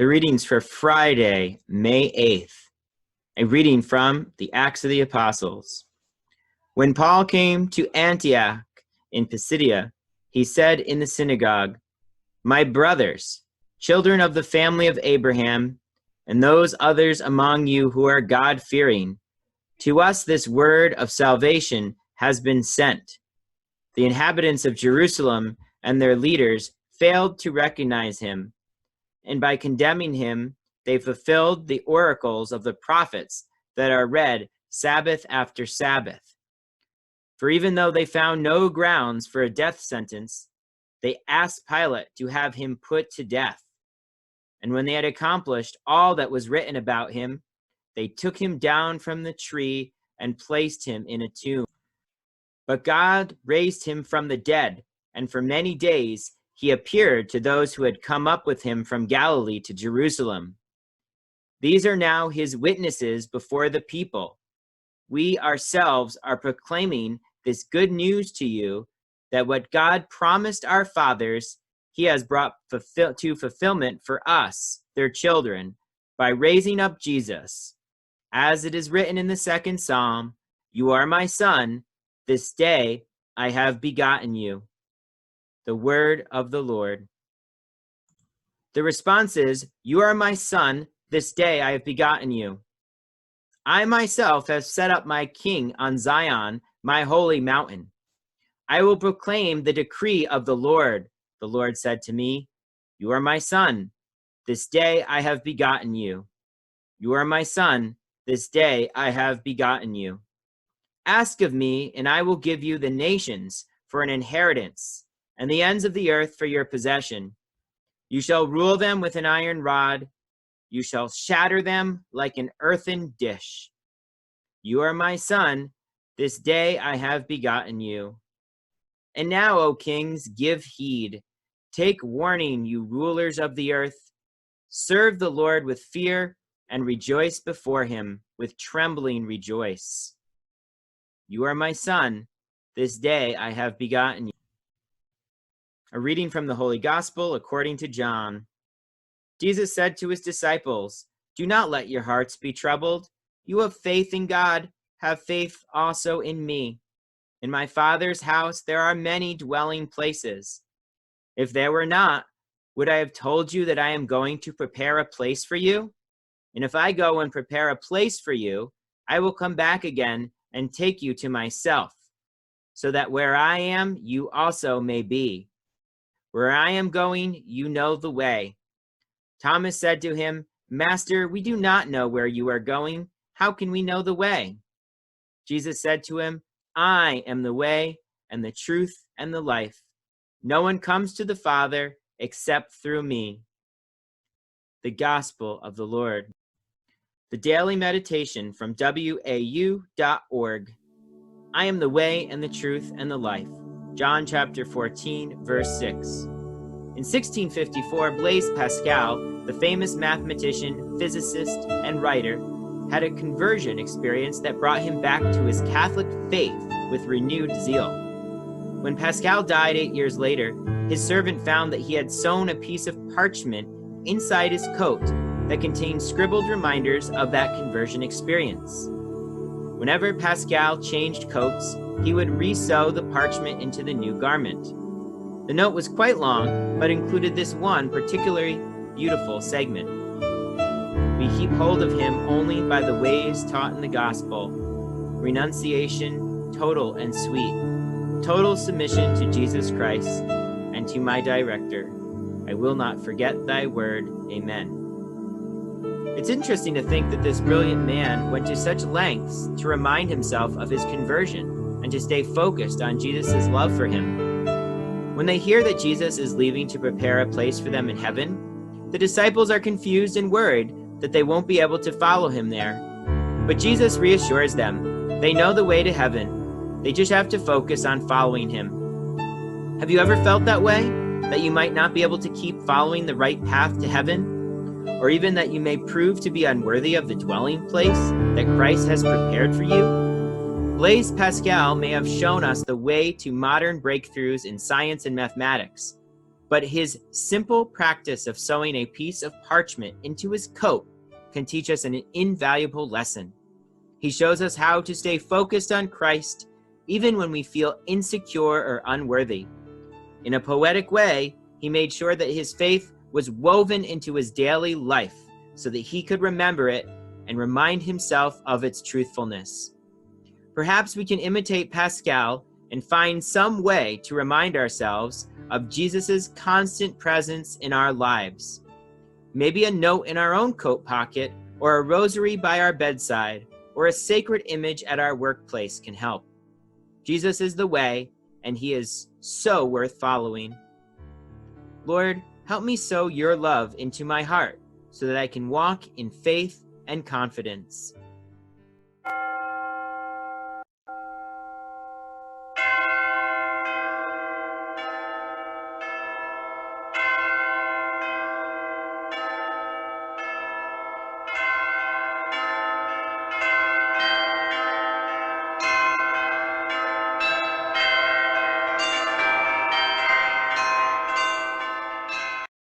The readings for Friday, May 8th. A reading from the Acts of the Apostles. When Paul came to Antioch in Pisidia, he said in the synagogue, "My brothers, children of the family of Abraham, and those others among you who are God-fearing, to us this word of salvation has been sent. The inhabitants of Jerusalem and their leaders failed to recognize him, and by condemning him, they fulfilled the oracles of the prophets that are read Sabbath after Sabbath. For even though they found no grounds for a death sentence, they asked Pilate to have him put to death. And when they had accomplished all that was written about him, they took him down from the tree and placed him in a tomb. But God raised him from the dead, and for many days he appeared to those who had come up with him from Galilee to Jerusalem. These are now his witnesses before the people. We ourselves are proclaiming this good news to you, that what God promised our fathers, he has brought to fulfillment for us, their children, by raising up Jesus. As it is written in the second Psalm, "You are my son, this day I have begotten you." The word of the Lord. The response is, "You are my son, this day I have begotten you. I myself have set up my king on Zion, my holy mountain. I will proclaim the decree of the Lord said to me, you are my son, this day I have begotten you. You are my son, this day I have begotten you. Ask of me, and I will give you the nations for an inheritance, and the ends of the earth for your possession. You shall rule them with an iron rod. You shall shatter them like an earthen dish. You are my son, this day I have begotten you. And now, O kings, give heed. Take warning, you rulers of the earth. Serve the Lord with fear and rejoice before him with trembling rejoice. You are my son, this day I have begotten you." A reading from the Holy Gospel according to John. Jesus said to his disciples, "Do not let your hearts be troubled. You have faith in God, have faith also in me. In my Father's house there are many dwelling places. If there were not, would I have told you that I am going to prepare a place for you? And if I go and prepare a place for you, I will come back again and take you to myself, so that where I am, you also may be. Where I am going, you know the way." Thomas said to him, "Master, we do not know where you are going. How can we know the way?" Jesus said to him, "I am the way and the truth and the life. No one comes to the Father except through me." The Gospel of the Lord. The Daily Meditation from WAU.org. I am the way and the truth and the life. John chapter 14, verse 6. In 1654, Blaise Pascal, the famous mathematician, physicist, and writer, had a conversion experience that brought him back to his Catholic faith with renewed zeal. When Pascal died 8 years later, his servant found that he had sewn a piece of parchment inside his coat that contained scribbled reminders of that conversion experience. Whenever Pascal changed coats, he would re-sew the parchment into the new garment. The note was quite long, but included this one particularly beautiful segment. We keep hold of him only by the ways taught in the gospel. Renunciation, total and sweet. Total submission to Jesus Christ and to my director. I will not forget thy word. Amen. It's interesting to think that this brilliant man went to such lengths to remind himself of his conversion and to stay focused on Jesus' love for him. When they hear that Jesus is leaving to prepare a place for them in heaven, the disciples are confused and worried that they won't be able to follow him there. But Jesus reassures them. They know the way to heaven. They just have to focus on following him. Have you ever felt that way? That you might not be able to keep following the right path to heaven? Or even that you may prove to be unworthy of the dwelling place that Christ has prepared for you? Blaise Pascal may have shown us the way to modern breakthroughs in science and mathematics. but his simple practice of sewing a piece of parchment into his coat can teach us an invaluable lesson. He shows us how to stay focused on Christ even when we feel insecure or unworthy. In a poetic way, he made sure that his faith was woven into his daily life so that he could remember it and remind himself of its truthfulness. Perhaps we can imitate Pascal and find some way to remind ourselves of Jesus' constant presence in our lives. Maybe a note in our own coat pocket, or a rosary by our bedside, or a sacred image at our workplace can help. Jesus is the way, and he is so worth following. Lord, help me sow your love into my heart so that I can walk in faith and confidence.